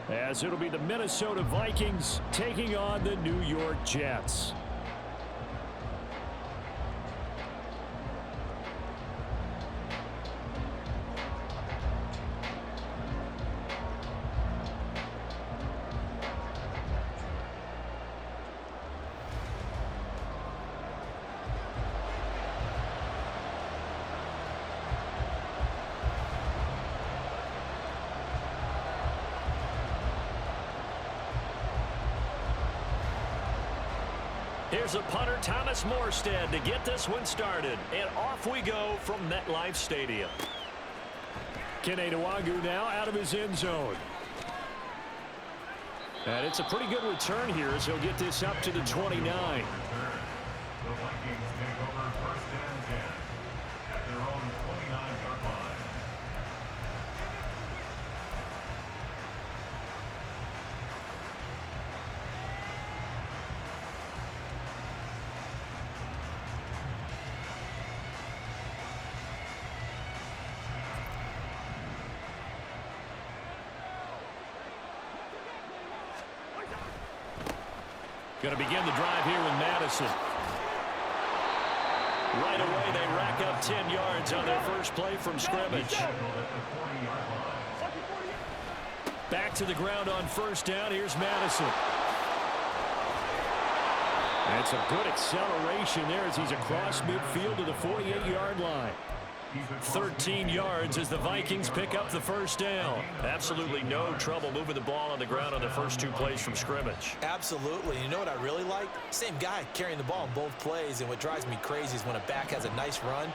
as it'll be the Minnesota Vikings taking on the New York Jets. Here's a punter, Thomas Morstead, to get this one started. And off we go from MetLife Stadium. Kene Nwangwu now out of his end zone. And it's a pretty good return here as he'll get this up to the 29. The Vikings take over first and 10 at their own 29-yard line. Going to begin the drive here with Madison. Right away, they rack up 10 yards on their first play from scrimmage. Back to the ground on first down. Here's Madison. That's a good acceleration there as he's across midfield to the 48-yard line. 13 yards as the Vikings pick up the first down. Absolutely no trouble moving the ball on the ground on the first two plays from scrimmage. Absolutely. You know what I really like? Same guy carrying the ball in both plays, and what drives me crazy is when a back has a nice run,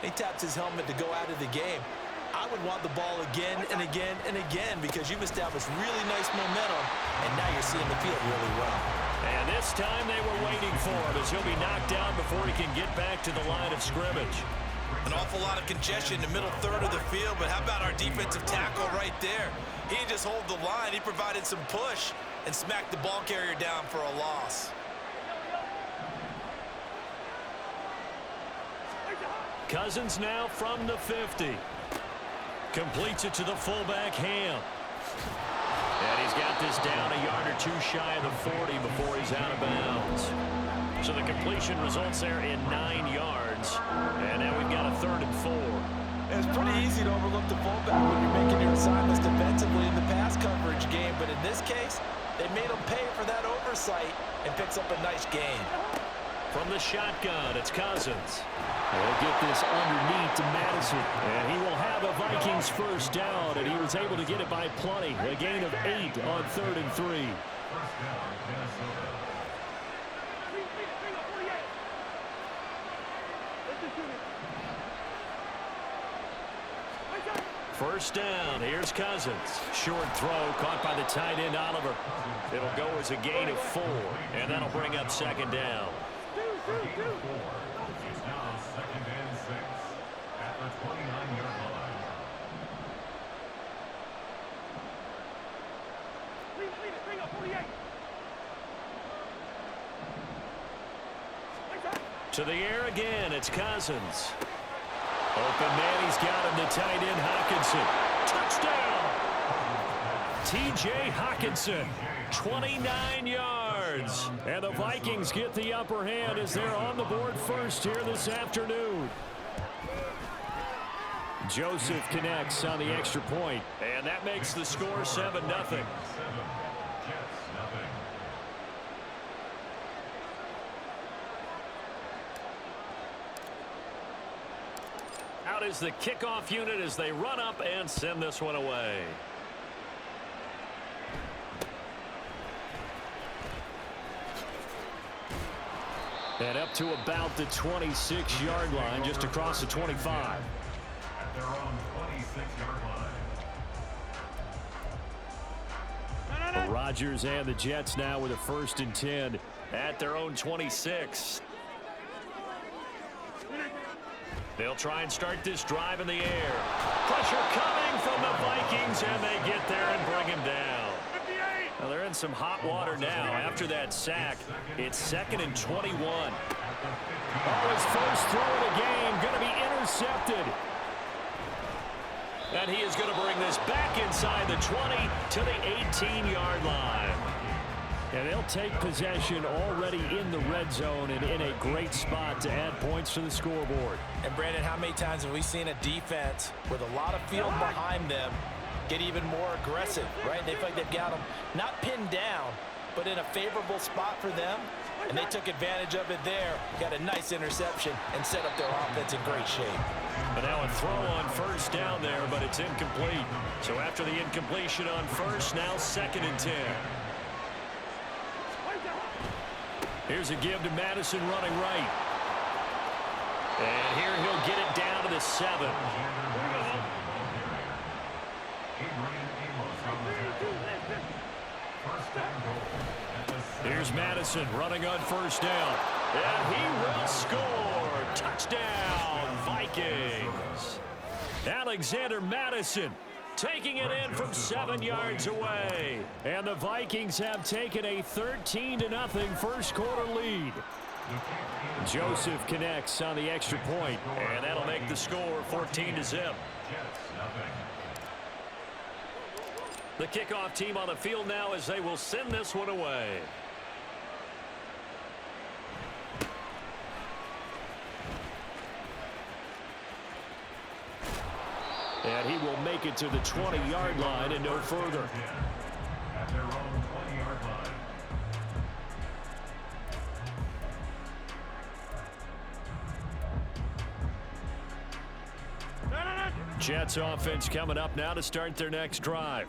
he taps his helmet to go out of the game. I would want the ball again and again and again because you've established really nice momentum, and now you're seeing the field really well. And this time they were waiting for him as he'll be knocked down before he can get back to the line of scrimmage. An awful lot of congestion in the middle third of the field, but how about our defensive tackle right there? He didn't just hold the line. He provided some push and smacked the ball carrier down for a loss. Cousins now from the 50. Completes it to the fullback, Ham. And he's got this down a yard or two shy of the 40 before he's out of bounds. So the completion results there in 9 yards. And now we've got a 3rd and 4. It's pretty easy to overlook the fullback when you're making your assignments defensively in the pass coverage game. But in this case, they made him pay for that oversight and picks up a nice gain. From the shotgun, it's Cousins. They'll get this underneath to Madison. And he will have a Vikings first down. And he was able to get it by plenty. A gain of 8 on 3rd and 3. First down, Minnesota. First down, here's Cousins. Short throw caught by the tight end, Oliver. It'll go as a gain of 4, and that'll bring up 2nd down. It's now 2nd and 6 at the 29-yard line. To the air again, it's Cousins. Open man, he's got him, the tight end, Hockenson. Touchdown! T.J. Hockenson, 29 yards. And the Vikings get the upper hand as they're on the board first here this afternoon. Joseph connects on the extra point, and that makes the score 7-0. Out is the kickoff unit as they run up and send this one away. And up to about the 26-yard line, just across the 25. At their own 26-yard line. Rodgers and the Jets now with a 1st and 10 at their own 26. They'll try and start this drive in the air. Pressure coming from the Vikings, and they get there and bring him down. Well, they're in some hot water now. After that sack, it's 2nd and 21. Oh, his first throw of the game going to be intercepted. And he is going to bring this back inside the 20 to the 18-yard line. And they'll take possession already in the red zone and in a great spot to add points to the scoreboard. And, Brandon, how many times have we seen a defense with a lot of field behind them get even more aggressive, right? They feel like they've got them not pinned down, but in a favorable spot for them. And they took advantage of it there, got a nice interception, and set up their offense in great shape. But now a throw on first down there, but it's incomplete. So after the incompletion on first, now 2nd and 10. Here's a give to Madison running right. And here he'll get it down to the 7. Here's Madison running on first down. And he will score. Touchdown, Vikings. Alexander Madison taking it in from 7 yards away. And the Vikings have taken a 13-0 first quarter lead. Joseph connects on the extra point, and that'll make the score 14-0. The kickoff team on the field now as they will send this one away. And he will make it to the 20-yard line and no further. At their own 20-yard line. Jets offense coming up now to start their next drive.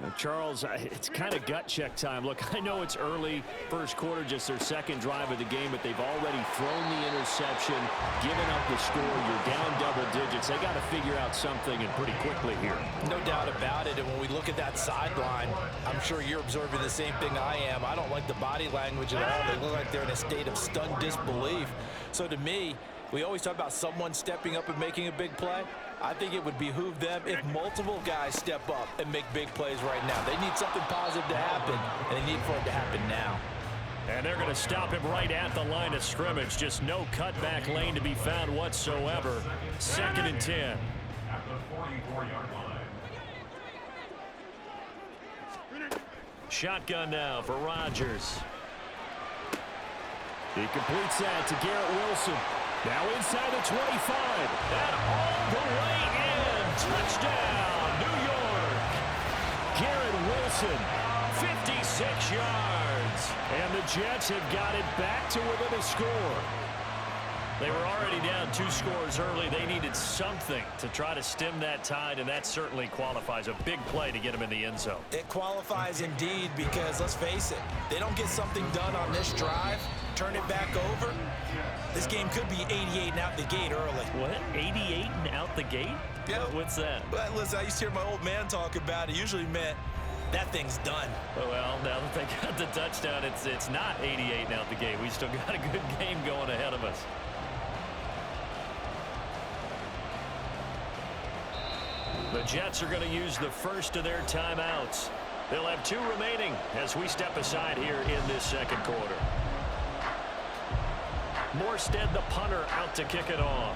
Now, Charles, it's kind of gut check time. Look, I know it's early, first quarter, just their second drive of the game, but they've already thrown the interception, given up the score. You're down double digits. They got to figure out something and pretty quickly here. No doubt about it. And when we look at that sideline, I'm sure you're observing the same thing I am. I don't like the body language at all. They look like they're in a state of stunned disbelief. So to me, we always talk about someone stepping up and making a big play. I think it would behoove them if multiple guys step up and make big plays right now. They need something positive to happen, and they need for it to happen now. And they're going to stop him right at the line of scrimmage. Just no cutback lane to be found whatsoever. 2nd and 10. At the 44-yard line. Shotgun now for Rodgers. He completes that to Garrett Wilson. Now inside the 25. And all the way in. Touchdown, New York. Garrett Wilson, 56 yards. And the Jets have got it back to within a score. They were already down 2 scores early. They needed something to try to stem that tide, and that certainly qualifies. A big play to get them in the end zone. It qualifies indeed because, let's face it, they don't get something done on this drive, turn it back over, this game could be 88 and out the gate early. What? 88 and out the gate? Yeah. What's that? But listen, I used to hear my old man talk about it. Usually meant that thing's done. Well, now that they got the touchdown, it's not 88 and out the gate. We still got a good game going ahead of us. The Jets are going to use the first of their timeouts. They'll have 2 remaining as we step aside here in this second quarter. Morstead, the punter, out to kick it off.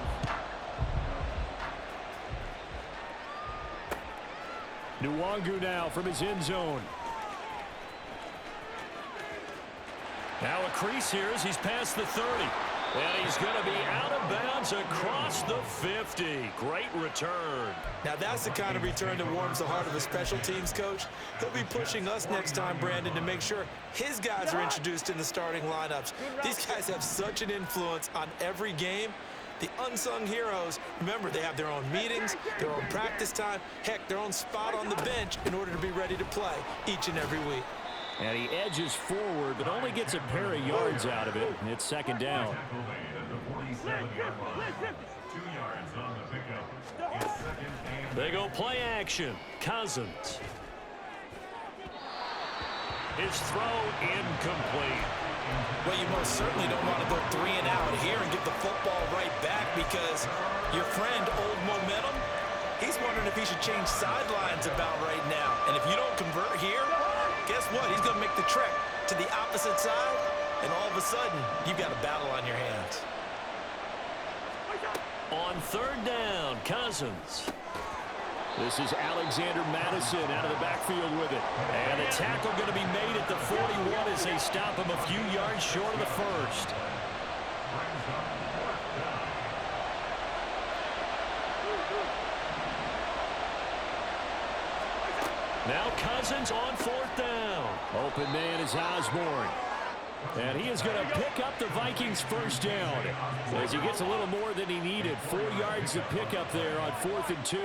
Nwangu now from his end zone. Now a crease here as he's past the 30. And he's going to be out of bounds across the 50. Great return. Now that's the kind of return that warms the heart of a special teams coach. He'll be pushing us next time, Brandon, to make sure his guys are introduced in the starting lineups. These guys have such an influence on every game. The unsung heroes, remember, they have their own meetings, their own practice time, heck, their own spot on the bench in order to be ready to play each and every week. And he edges forward, but only gets a pair of yards out of it. And it's 2nd down. They go play action. Cousins. His throw incomplete. Well, you most certainly don't want to go 3 and out here and get the football right back because your friend, Old Momentum, he's wondering if he should change sidelines about right now. And if you don't convert here, guess what? He's going to make the trek to the opposite side, and all of a sudden, you've got a battle on your hands. On 3rd down, Cousins. This is Alexander Madison out of the backfield with it. And the tackle going to be made at the 41 as they stop him a few yards short of the first. Now Cousins on 4th down. Open man is Osborne. And he is going to pick up the Vikings' first down as he gets a little more than he needed. 4 yards to pick up there on 4th and 2.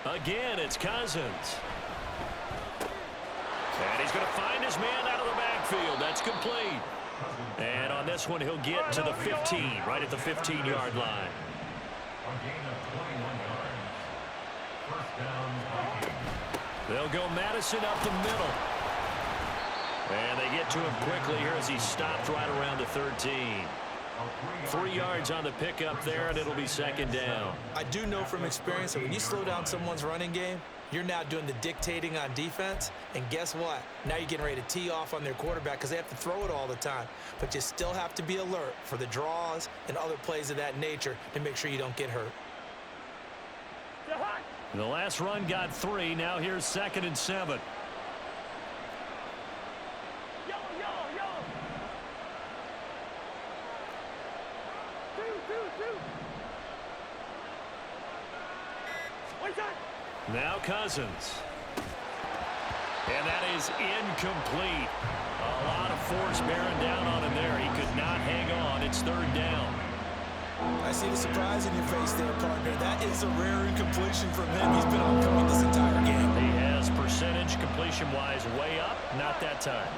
Again, it's Cousins. And he's going to find his man out of the backfield. That's complete. And on this one, he'll get to the 15, right at the 15-yard line. They'll go Madison up the middle. And they get to him quickly here as he stopped right around the 13. 3 yards on the pickup there, and it'll be 2nd down. I do know from experience that when you slow down someone's running game, you're now doing the dictating on defense. And guess what? Now you're getting ready to tee off on their quarterback because they have to throw it all the time. But you still have to be alert for the draws and other plays of that nature to make sure you don't get hurt. The last run got 3. Now here's 2nd and 7. Now Cousins. And that is incomplete. A lot of force bearing down on him there. He could not hang on. It's 3rd down. I see the surprise in your face there, partner. That is a rare incompletion from him. He's been on point this entire game. He has percentage completion-wise way up. Not that time.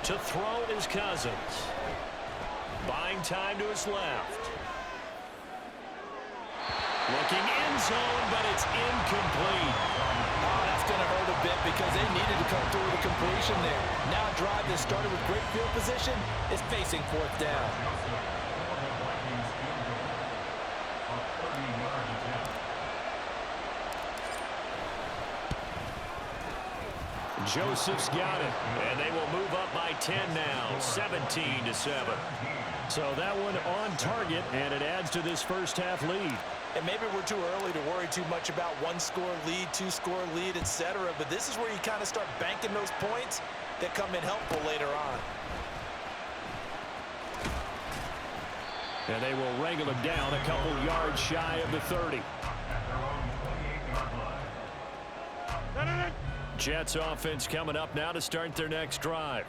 To throw is Cousins. Buying time to his left. Looking end zone, but it's incomplete. Oh, that's going to hurt a bit because they needed to come through with a completion there. Now a drive that started with great field position is facing 4th down. Joseph's got it, and they will move up by 10 now, 17-7. So that one on target, and it adds to this first half lead. And maybe we're too early to worry too much about 1-score lead, 2-score lead, etc. But this is where you kind of start banking those points that come in helpful later on. And they will wrangle him down a couple yards shy of the 30. Jets offense coming up now to start their next drive.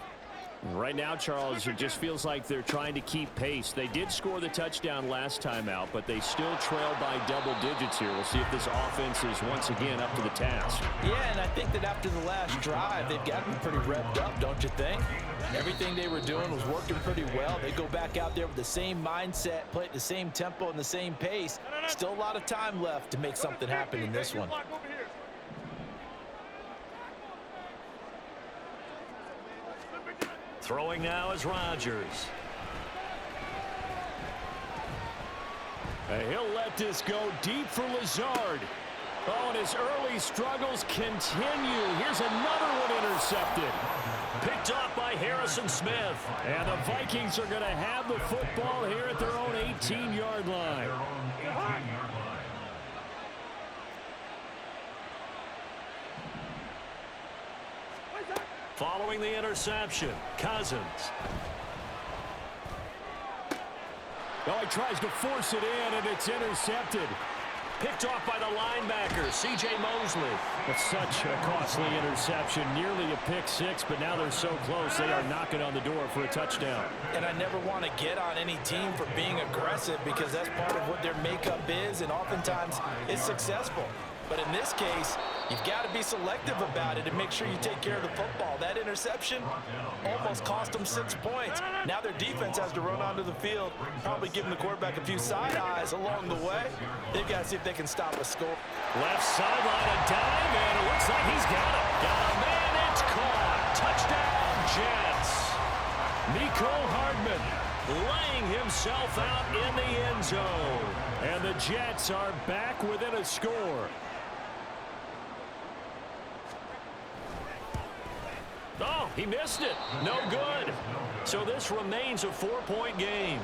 Right now, Charles, it just feels like they're trying to keep pace. They did score the touchdown last time out, but they still trail by double digits here. We'll see if this offense is once again up to the task. Yeah, and I think that after the last drive, they've gotten pretty revved up, don't you think? Everything they were doing was working pretty well. They go back out there with the same mindset, play at the same tempo and the same pace. Still a lot of time left to make something happen in this one. Throwing now is Rodgers. And he'll let this go deep for Lazard. Oh, and his early struggles continue. Here's another one intercepted. Picked off by Harrison Smith. And the Vikings are going to have the football here at their own 18-yard line. Following the interception, Cousins. Oh, he tries to force it in, and it's intercepted. Picked off by the linebacker, C.J. Mosley. That's such a costly interception, nearly a pick six, but now they're so close they are knocking on the door for a touchdown. And I never want to get on any team for being aggressive because that's part of what their makeup is, and oftentimes it's successful. But in this case, you've got to be selective about it and make sure you take care of the football. That interception almost cost them 6 points. Now their defense has to run onto the field, probably giving the quarterback a few side eyes along the way. They've got to see if they can stop a score. Left sideline, a dive, and it looks like he's got it. Got a man, it's caught. Touchdown, Jets. Mecole Hardman laying himself out in the end zone. And the Jets are back within a score. Oh, He missed it. No good. So this remains a 4-point game.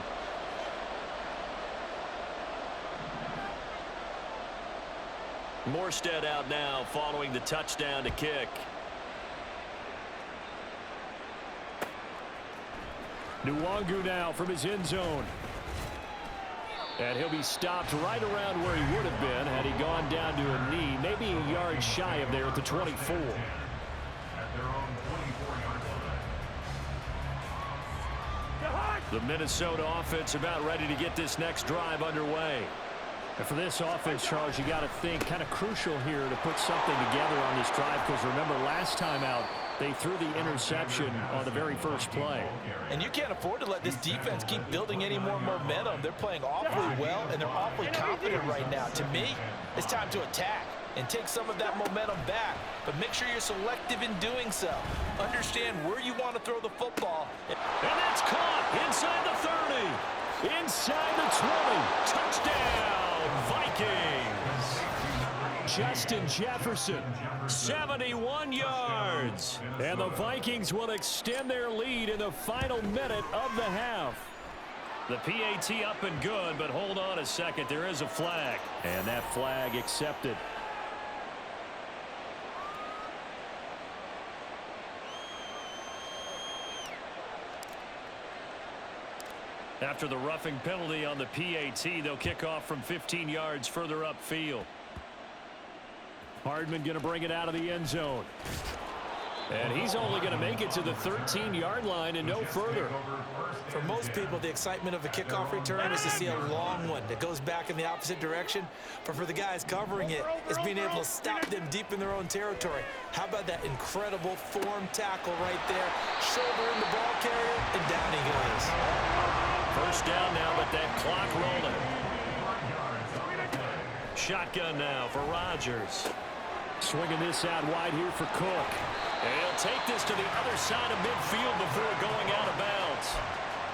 Morstead out now following the touchdown to kick. Nwangu now from his end zone. And he'll be stopped right around where he would have been had he gone down to a knee, maybe a yard shy of there at the 24. At their own 24-yard line. The Minnesota offense about ready to get this next drive underway. And for this offense, Charles, you got to think kind of crucial here to put something together on this drive, because remember last time out they threw the interception on the very first play. And you can't afford to let this defense keep building any more momentum. They're playing awfully well, and they're awfully confident right now. To me, it's time to attack and take some of that momentum back. But make sure you're selective in doing so. Understand where you want to throw the football. And that's caught inside the 30. Inside the 20. Touchdown, Vikings. Justin Jefferson. 71 yards. And the Vikings will extend their lead in the final minute of the half. The PAT up and good, but hold on a second. There is a flag. And that flag accepted. After the roughing penalty on the PAT, they'll kick off from 15 yards further upfield. Hardman going to bring it out of the end zone. And he's only going to make it to the 13-yard line and no further. For most people, the excitement of a kickoff return is to see a long one that goes back in the opposite direction. But for the guys covering it, it's being able to stop them deep in their own territory. How about that incredible form tackle right there? Shoulder in the ball carrier, and down he goes. First down now, but that clock rolling. Shotgun now for Rodgers. Swinging this out wide here for Cook. And he'll take this to the other side of midfield before going out of bounds.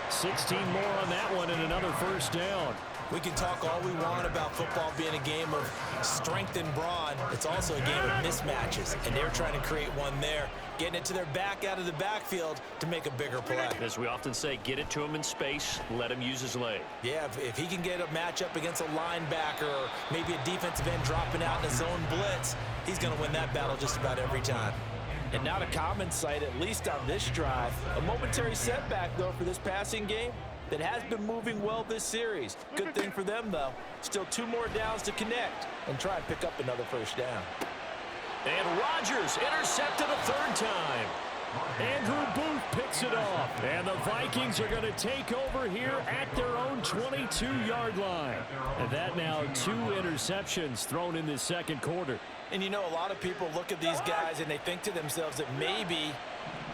16 more on that one and another first down. We can talk all we want about football being a game of strength and brawn. It's also a game of mismatches, and they're trying to create one there, getting it to their back out of the backfield to make a bigger play. As we often say, get it to him in space, let him use his leg. Yeah, if he can get a matchup against a linebacker or maybe a defensive end dropping out in a zone blitz, he's going to win that battle just about every time. And not a common sight, at least on this drive. A momentary setback, though, for this passing game that has been moving well this series. Good thing for them, though. Still 2 more downs to connect and try and pick up another first down. And Rodgers intercepted a third time. Andrew Booth picks it off. And the Vikings are going to take over here at their own 22-yard line. And that now 2 interceptions thrown in this second quarter. And you know, a lot of people look at these guys and they think to themselves that maybe,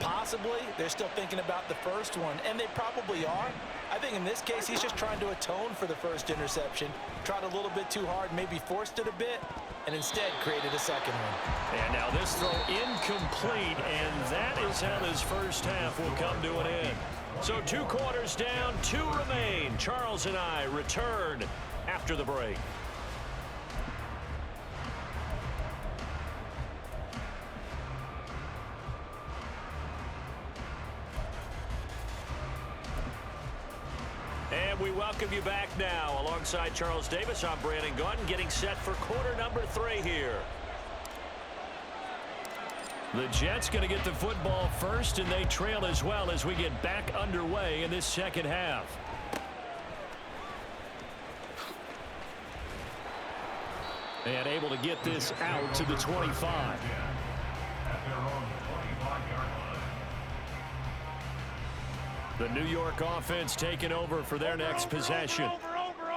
possibly, they're still thinking about the first one. And they probably are. I think in this case, he's just trying to atone for the first interception. Tried a little bit too hard, maybe forced it a bit, and instead created a second one. And now this throw incomplete, and that is how this first half will come to an end. So 2 quarters down, 2 remain. Charles and I return after the break. And we welcome you back now. Alongside Charles Davis, I'm Brandon Gaudin, getting set for quarter number 3 here. The Jets going to get the football first, and they trail as well as we get back underway in this second half. And able to get this out to the 25. At their own 25-yard line. The New York offense taking over for their next possession.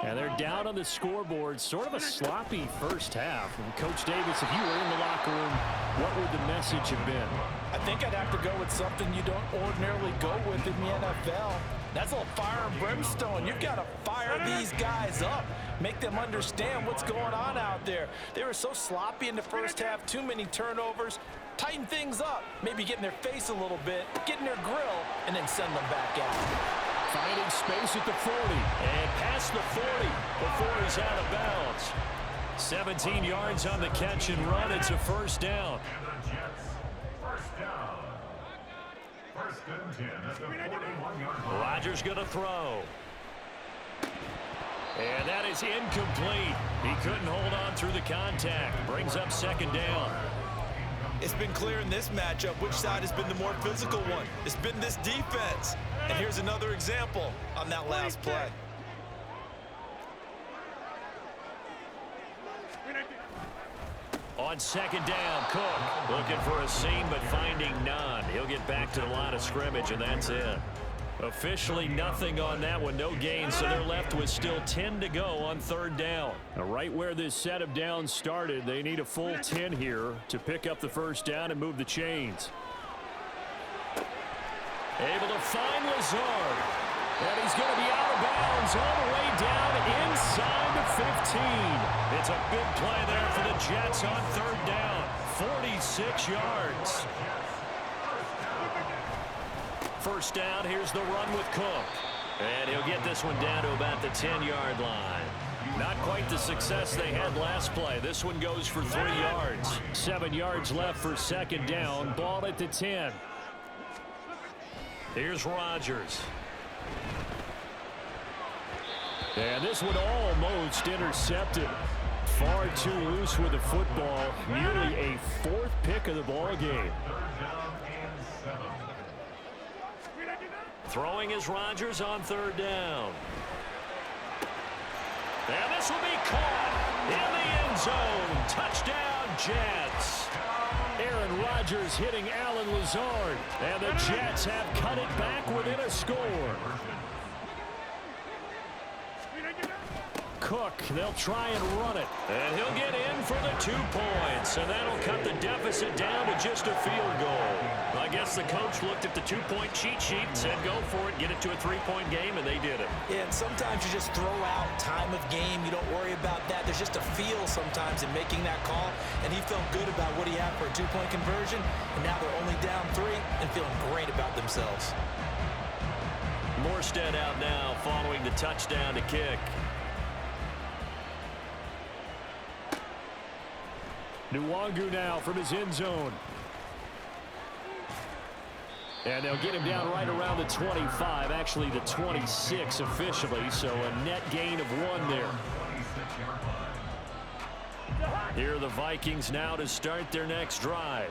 And they're down on the scoreboard. Sort of a sloppy first half. And Coach Davis, if you were in the locker room, what would the message have been? I think I'd have to go with something you don't ordinarily go with in the NFL. That's a little fire and brimstone. You've got to fire these guys up. Make them understand what's going on out there. They were so sloppy in the first half. Too many turnovers. Tighten things up. Maybe get in their face a little bit. Get in their grill. And then send them back out. Finding space at the 40. And past the 40 before he's out of bounds. 17 yards on the catch and run. It's a first down. And the Jets, first down. First and 10 at the 41-yard line. Rodgers going to throw. And that is incomplete. He couldn't hold on through the contact. Brings up second down. It's been clear in this matchup which side has been the more physical one. It's been this defense. And here's another example on that last play. On second down, Cook looking for a seam but finding none. He'll get back to the line of scrimmage, and that's it. Officially nothing on that one, no gain, so they're left with still 10 to go on third down. Now, right where this set of downs started, they need a full 10 here to pick up the first down and move the chains. Able to find Lazard. And he's going to be out of bounds all the way down inside the 15. It's a big play there for the Jets on third down. 46 yards. First down, here's the run with Cook. And he'll get this one down to about the 10-yard line. Not quite the success they had last play. This one goes for 3 yards. 7 yards left for second down. Ball at the 10. Here's Rodgers. And this one almost intercepted. Far too loose with the football. Nearly a 4th pick of the ball game. Throwing is Rodgers on third down. And this will be caught in the end zone. Touchdown, Jets. Aaron Rodgers hitting Alan Lazard. And the Jets have cut it back within a score. Cook, they'll try and run it. And he'll get in for the 2 points. And that'll cut the deficit down to just a field goal. I guess the coach looked at the 2-point cheat sheet and said, go for it, get it to a 3-point game, and they did it. Yeah, and sometimes you just throw out time of game. You don't worry about that. There's just a feel sometimes in making that call. And he felt good about what he had for a 2-point conversion. And now they're only down 3 and feeling great about themselves. Morstead out now following the touchdown to kick. Nwangu now from his end zone. And they'll get him down right around the 25, actually the 26 officially, so a net gain of 1 there. Here are the Vikings now to start their next drive.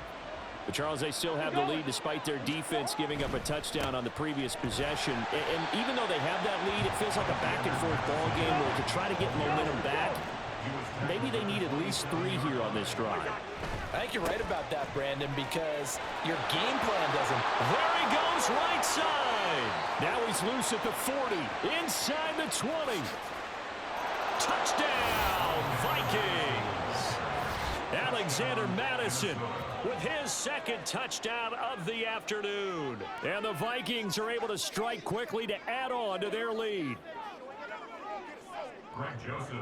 But Charles, they still have the lead despite their defense giving up a touchdown on the previous possession. And even though they have that lead, it feels like a back-and-forth ball game where to try to get momentum back, maybe they need at least 3 here on this drive. I think you're right about that, Brandon, because your game plan doesn't. There he goes, right side. Now he's loose at the 40, inside the 20. Touchdown, Vikings. Alexander Madison with his 2nd touchdown of the afternoon. And the Vikings are able to strike quickly to add on to their lead.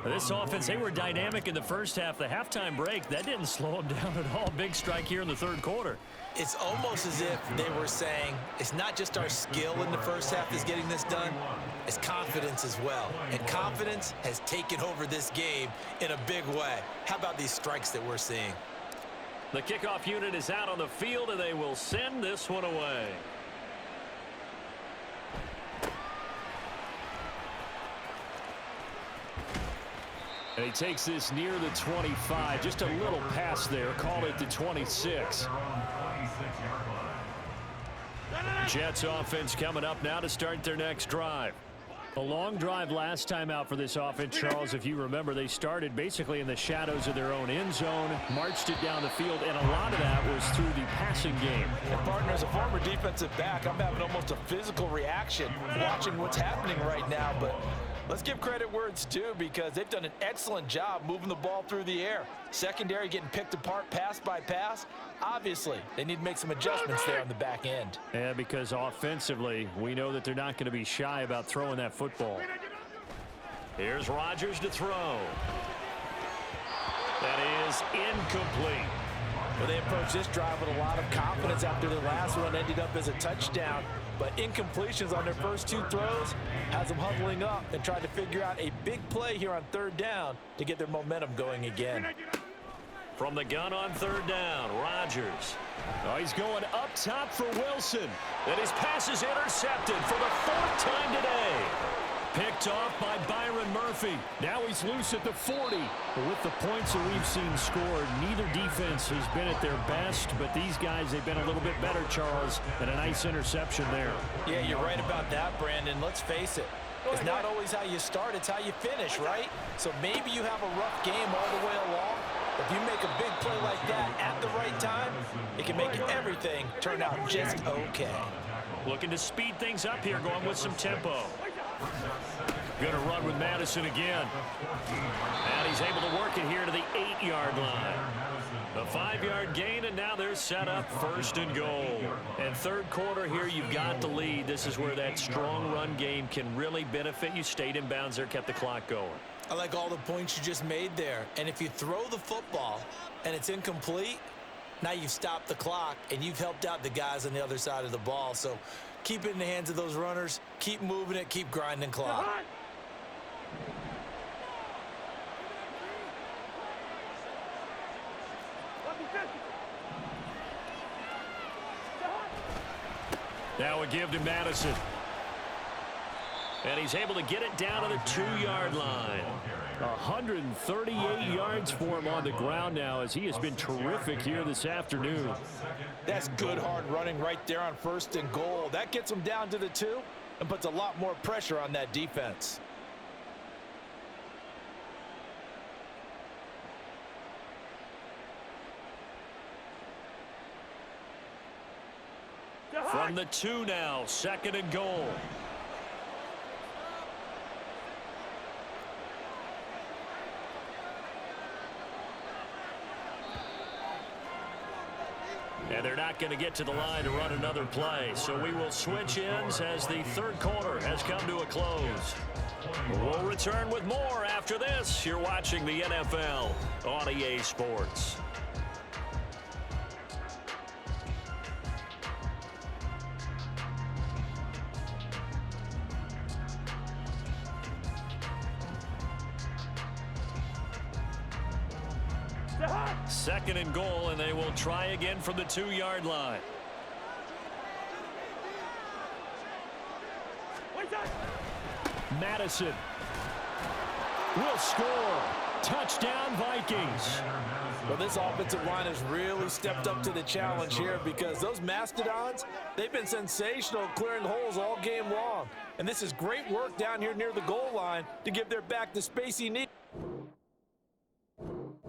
This offense, they were dynamic in the first half. The halftime break, that didn't slow them down at all. Big strike here in the 3rd quarter. It's almost as if they were saying, it's not just our skill in the first half that's getting this done, it's confidence as well. And confidence has taken over this game in a big way. How about these strikes that we're seeing? The kickoff unit is out on the field, and they will send this one away. And he takes this near the 25. Just a little pass there. Call it the 26. Jets offense coming up now to start their next drive. A long drive last time out for this offense, Charles. If you remember, they started basically in the shadows of their own end zone, marched it down the field, and a lot of that was through the passing game. And partner, as a former defensive back, I'm having almost a physical reaction watching what's happening right now. But let's give credit where it's due, because they've done an excellent job moving the ball through the air. Secondary getting picked apart pass by pass. Obviously, they need to make some adjustments there on the back end. Yeah, because offensively, we know that they're not going to be shy about throwing that football. Here's Rodgers to throw. That is incomplete. Well, they approached this drive with a lot of confidence after their last one ended up as a touchdown. But incompletions on their first 2 throws has them huddling up and trying to figure out a big play here on third down to get their momentum going again. From the gun on third down, Rodgers. Oh, he's going up top for Wilson. And his pass is intercepted for the 4th time today. Picked off by Byron Murphy. Now he's loose at the 40. But with the points that we've seen scored, neither defense has been at their best. But these guys, they've been a little bit better, Charles. And a nice interception there. Yeah, you're right about that, Brandon. Let's face it. It's not always how you start, it's how you finish, right? So maybe you have a rough game all the way along. If you make a big play like that at the right time, it can make everything turn out just okay. Looking to speed things up here, going with some tempo. Going to run with Madison again. And he's able to work it here to the 8-yard line. A 5-yard gain, and now they're set up 1st and goal. And 3rd quarter here, you've got the lead. This is where that strong run game can really benefit you. Stayed in bounds there, kept the clock going. I like all the points you just made there. And if you throw the football and it's incomplete, now you've stopped the clock and you've helped out the guys on the other side of the ball. So keep it in the hands of those runners. Keep moving it. Keep grinding clock. Now a give to Madison. And he's able to get it down to the 2-yard line. 138 yards for him on the ground now, as he has been terrific here this afternoon. That's good hard running right there on 1st and goal. That gets him down to the 2 and puts a lot more pressure on that defense. From the 2 now, 2nd and goal. And they're not going to get to the line to run another play. So we will switch ends as the 3rd quarter has come to a close. We'll return with more after this. You're watching the NFL on EA Sports. Second and goal, and they will try again from the 2-yard line. Madison will score. Touchdown, Vikings. Well, this offensive line has really stepped up to the challenge here because those Mastodons, they've been sensational clearing holes all game long. And this is great work down here near the goal line to give their back the space he needs.